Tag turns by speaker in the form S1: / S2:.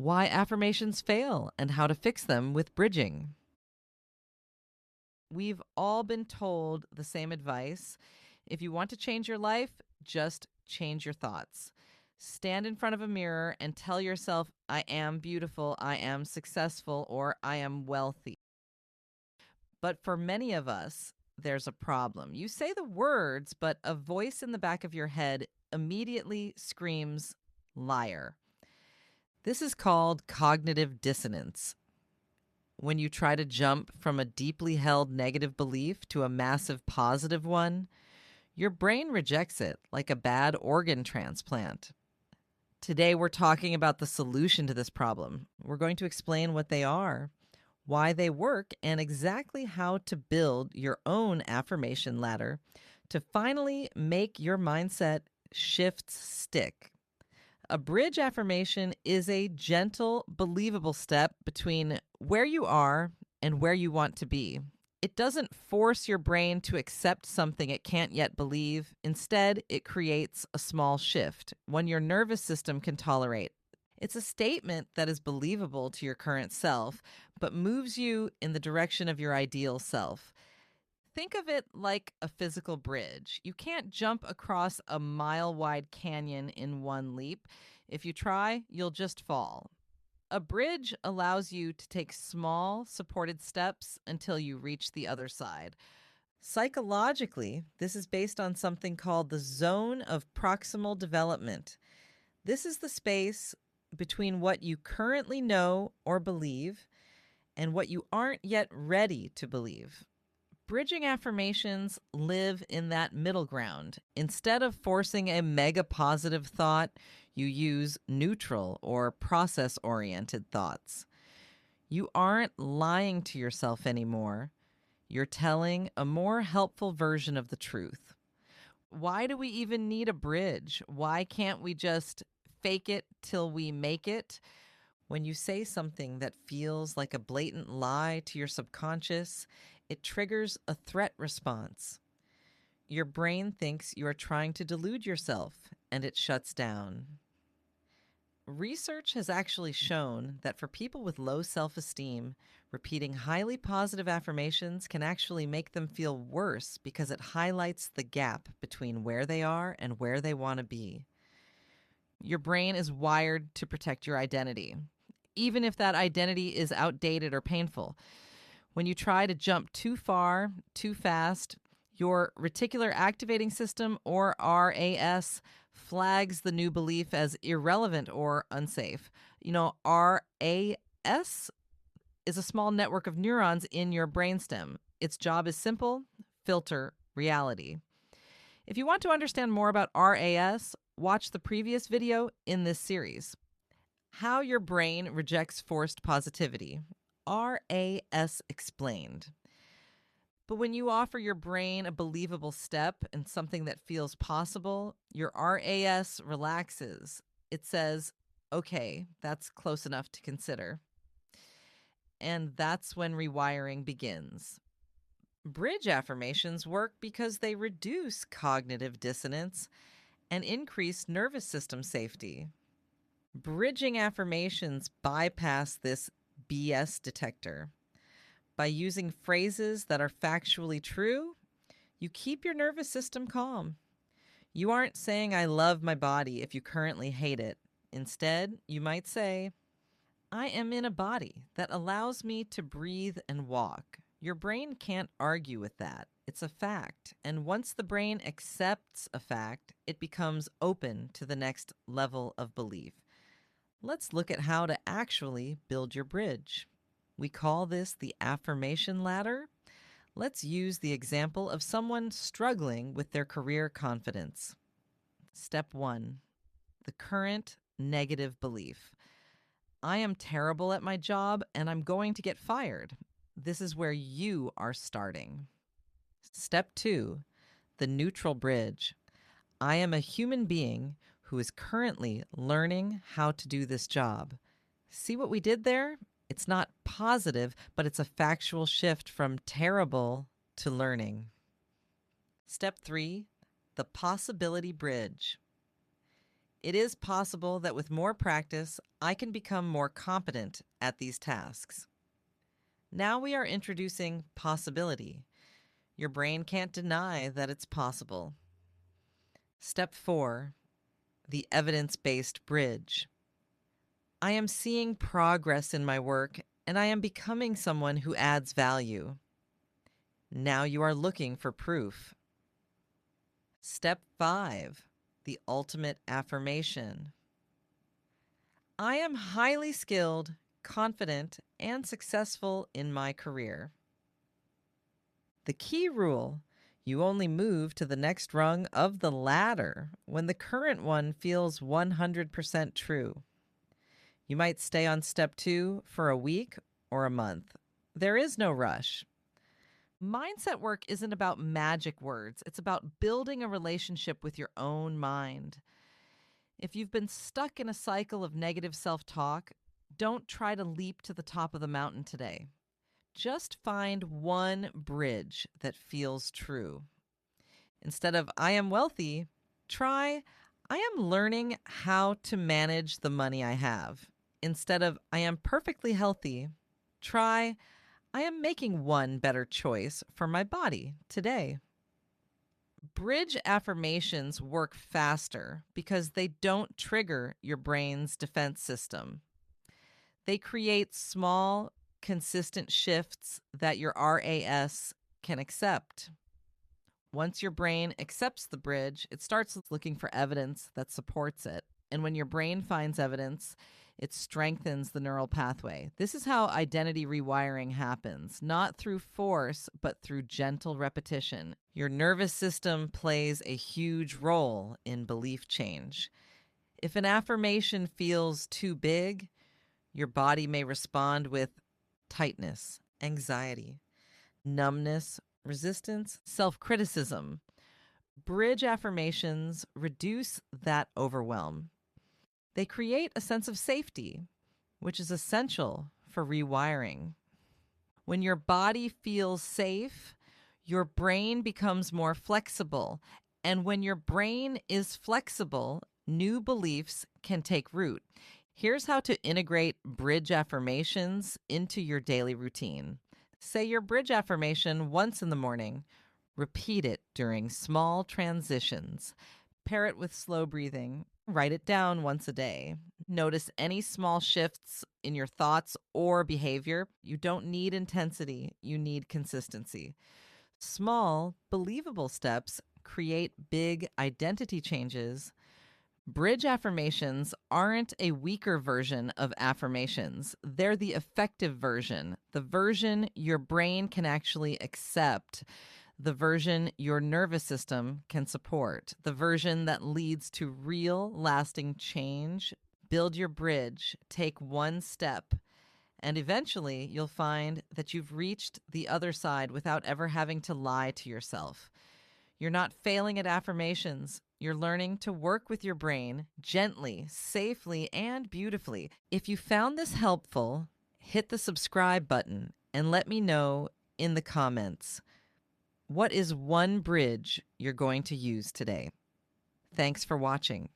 S1: why affirmations fail and how to fix them with bridging. We've all been told the same advice. If you want to change your life, just change your thoughts. Stand in front of a mirror and tell yourself, I am beautiful, I am successful, or I am wealthy. But for many of us, there's a problem. You say the words, but a voice in the back of your head immediately screams, liar. This is called cognitive dissonance. When you try to jump from a deeply held negative belief to a massive positive one, your brain rejects it like a bad organ transplant. Today, we're talking about the solution to this problem. We're going to explain what they are, why they work, and exactly how to build your own affirmation ladder to finally make your mindset shifts stick. A bridge affirmation is a gentle, believable step between where you are and where you want to be. It doesn't force your brain to accept something it can't yet believe. Instead, it creates a small shift, one your nervous system can tolerate. It's a statement that is believable to your current self, but moves you in the direction of your ideal self. Think of it like a physical bridge. You can't jump across a mile-wide canyon in one leap. If you try, you'll just fall. A bridge allows you to take small, supported steps until you reach the other side. Psychologically, this is based on something called the zone of proximal development. This is the space between what you currently know or believe and what you aren't yet ready to believe. Bridging affirmations live in that middle ground. Instead of forcing a mega positive thought, you use neutral or process-oriented thoughts. You aren't lying to yourself anymore. You're telling a more helpful version of the truth. Why do we even need a bridge? Why can't we just fake it till we make it? When you say something that feels like a blatant lie to your subconscious, it triggers a threat response. Your brain thinks you are trying to delude yourself, and it shuts down. Research has actually shown that for people with low self-esteem, repeating highly positive affirmations can actually make them feel worse because it highlights the gap between where they are and where they want to be. Your brain is wired to protect your identity, even if that identity is outdated or painful. When you try to jump too far, too fast, your Reticular Activating System, or RAS, flags the new belief as irrelevant or unsafe. RAS is a small network of neurons in your brainstem. Its job is simple: filter reality. If you want to understand more about RAS, watch the previous video in this series. How your brain rejects forced positivity. RAS explained. But when you offer your brain a believable step and something that feels possible, your RAS relaxes. It says, okay, that's close enough to consider. And that's when rewiring begins. Bridge affirmations work because they reduce cognitive dissonance and increase nervous system safety. Bridging affirmations bypass this BS detector. By using phrases that are factually true, you keep your nervous system calm. You aren't saying, I love my body, if you currently hate it. Instead, you might say, I am in a body that allows me to breathe and walk. Your brain can't argue with that. It's a fact. And once the brain accepts a fact, it becomes open to the next level of belief. Let's look at how to actually build your bridge. We call this the affirmation ladder. Let's use the example of someone struggling with their career confidence. Step 1, the current negative belief. I am terrible at my job and I'm going to get fired. This is where you are starting. Step 2, the neutral bridge. I am a human being who is currently learning how to do this job. See what we did there? It's not positive, but it's a factual shift from terrible to learning. Step 3, the possibility bridge. It is possible that with more practice, I can become more competent at these tasks. Now we are introducing possibility. Your brain can't deny that it's possible. Step 4, the evidence-based bridge. I am seeing progress in my work, and I am becoming someone who adds value. Now you are looking for proof. Step 5, the ultimate affirmation. I am highly skilled, confident, and successful in my career. The key rule: you only move to the next rung of the ladder when the current one feels 100% true. You might stay on step 2 for a week or a month. There is no rush. Mindset work isn't about magic words. It's about building a relationship with your own mind. If you've been stuck in a cycle of negative self-talk, don't try to leap to the top of the mountain today. Just find one bridge that feels true. Instead of I am wealthy, try I am learning how to manage the money I have. Instead of I am perfectly healthy, try I am making one better choice for my body today. Bridge affirmations work faster because they don't trigger your brain's defense system. They create small, consistent shifts that your RAS can accept. Once your brain accepts the bridge, it starts looking for evidence that supports it. And when your brain finds evidence, it strengthens the neural pathway. This is how identity rewiring happens, not through force, but through gentle repetition. Your nervous system plays a huge role in belief change. If an affirmation feels too big, your body may respond with tightness, anxiety, numbness, resistance, self-criticism. Bridge affirmations reduce that overwhelm. They create a sense of safety, which is essential for rewiring. When your body feels safe, your brain becomes more flexible. And when your brain is flexible, new beliefs can take root. Here's how to integrate bridge affirmations into your daily routine. Say your bridge affirmation once in the morning. Repeat it during small transitions. Pair it with slow breathing. Write it down once a day. Notice any small shifts in your thoughts or behavior. You don't need intensity, you need consistency. Small, believable steps create big identity changes. Bridge affirmations aren't a weaker version of affirmations. They're the effective version, the version your brain can actually accept, the version your nervous system can support, the version that leads to real, lasting change. Build your bridge, take one step, and eventually you'll find that you've reached the other side without ever having to lie to yourself. You're not failing at affirmations. You're learning to work with your brain gently, safely, and beautifully. If you found this helpful, hit the subscribe button and let me know in the comments, what is one bridge you're going to use today? Thanks for watching.